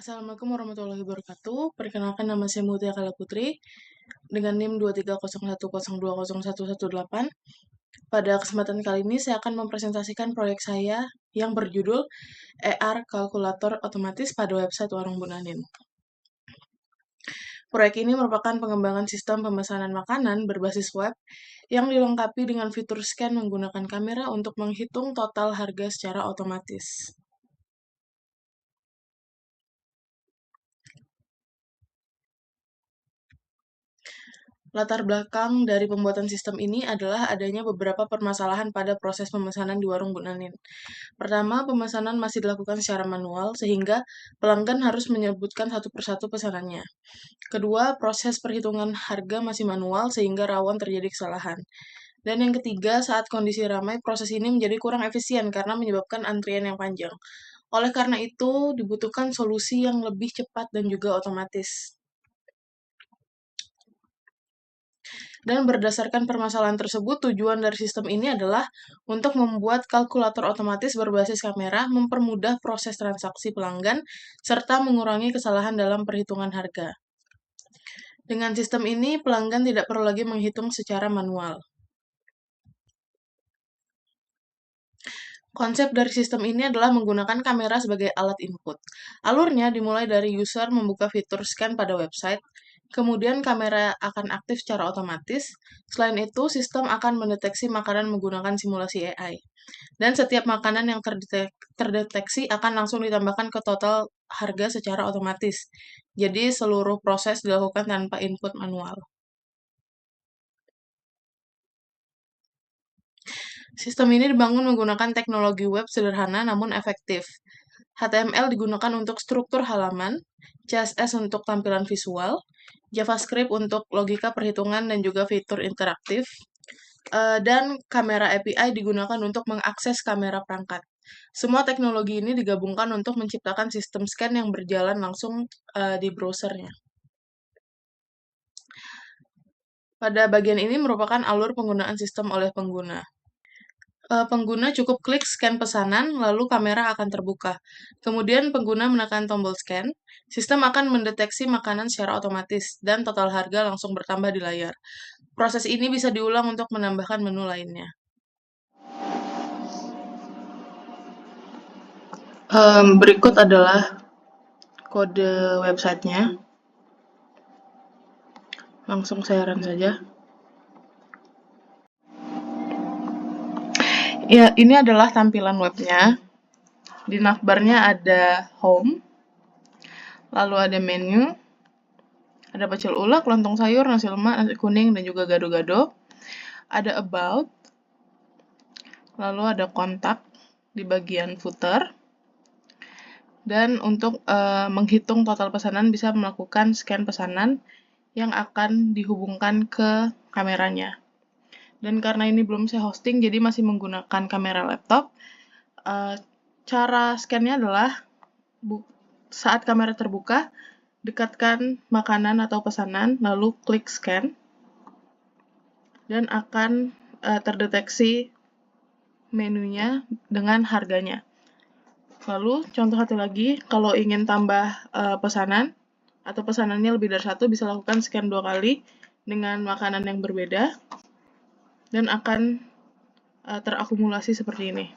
Assalamualaikum warahmatullahi wabarakatuh. Perkenalkan, nama saya Mutia Kala Putri dengan NIM 23010201118. Pada kesempatan kali ini saya akan mempresentasikan proyek saya yang berjudul ER Kalkulator Otomatis pada website Warung Bunanin. Proyek ini merupakan pengembangan sistem pemesanan makanan berbasis web yang dilengkapi dengan fitur scan menggunakan kamera untuk menghitung total harga secara otomatis. Latar belakang dari pembuatan sistem ini adalah adanya beberapa permasalahan pada proses pemesanan di Warung Bunanin. Pertama, pemesanan masih dilakukan secara manual, sehingga pelanggan harus menyebutkan satu persatu pesanannya. Kedua, proses perhitungan harga masih manual, sehingga rawan terjadi kesalahan. Dan yang ketiga, saat kondisi ramai, proses ini menjadi kurang efisien karena menyebabkan antrian yang panjang. Oleh karena itu, dibutuhkan solusi yang lebih cepat dan juga otomatis. Dan berdasarkan permasalahan tersebut, tujuan dari sistem ini adalah untuk membuat kalkulator otomatis berbasis kamera, mempermudah proses transaksi pelanggan, serta mengurangi kesalahan dalam perhitungan harga. Dengan sistem ini, pelanggan tidak perlu lagi menghitung secara manual. Konsep dari sistem ini adalah menggunakan kamera sebagai alat input. Alurnya dimulai dari user membuka fitur scan pada website, kemudian kamera akan aktif secara otomatis. Selain itu, sistem akan mendeteksi makanan menggunakan simulasi AI. Dan setiap makanan yang terdeteksi akan langsung ditambahkan ke total harga secara otomatis. Jadi, seluruh proses dilakukan tanpa input manual. Sistem ini dibangun menggunakan teknologi web sederhana namun efektif. HTML digunakan untuk struktur halaman, CSS untuk tampilan visual, JavaScript untuk logika perhitungan dan juga fitur interaktif, dan kamera API digunakan untuk mengakses kamera perangkat. Semua teknologi ini digabungkan untuk menciptakan sistem scan yang berjalan langsung di browsernya. Pada bagian ini merupakan alur penggunaan sistem oleh pengguna. Pengguna cukup klik scan pesanan, lalu kamera akan terbuka. Kemudian pengguna menekan tombol scan, sistem akan mendeteksi makanan secara otomatis, dan total harga langsung bertambah di layar. Proses ini bisa diulang untuk menambahkan menu lainnya. Berikut adalah kode websitenya. Langsung saya run saja. Ya, ini adalah tampilan webnya. Di navbarnya ada home, lalu ada menu, ada pecel ulek, lontong sayur, nasi lemak, nasi kuning, dan juga gado-gado. Ada about, lalu ada kontak di bagian footer. Dan untuk menghitung total pesanan bisa melakukan scan pesanan yang akan dihubungkan ke kameranya. Dan karena ini belum saya hosting, jadi masih menggunakan kamera laptop. Cara scan-nya adalah saat kamera terbuka, dekatkan makanan atau pesanan, lalu klik scan, dan akan terdeteksi menunya dengan harganya. Lalu, contoh satu lagi, kalau ingin tambah pesanan, atau pesanannya lebih dari satu, bisa lakukan scan 2 kali dengan makanan yang berbeda, dan akan terakumulasi seperti ini.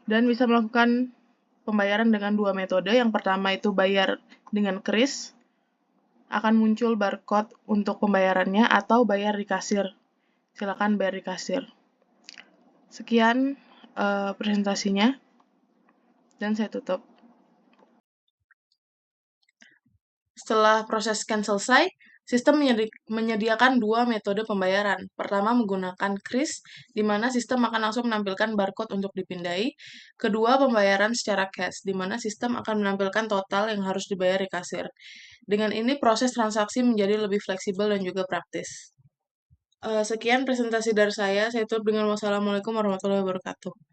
Dan bisa melakukan pembayaran dengan 2 metode. Yang pertama itu bayar dengan kris, akan muncul barcode untuk pembayarannya, atau bayar di kasir. Silakan bayar di kasir. Sekian presentasinya, dan saya tutup. Setelah proses scan selesai, sistem menyediakan 2 metode pembayaran. Pertama menggunakan kris, di mana sistem akan langsung menampilkan barcode untuk dipindai. Kedua, pembayaran secara cash, di mana sistem akan menampilkan total yang harus dibayar di kasir. Dengan ini, proses transaksi menjadi lebih fleksibel dan juga praktis. Sekian presentasi dari saya tutup dengan wassalamualaikum warahmatullahi wabarakatuh.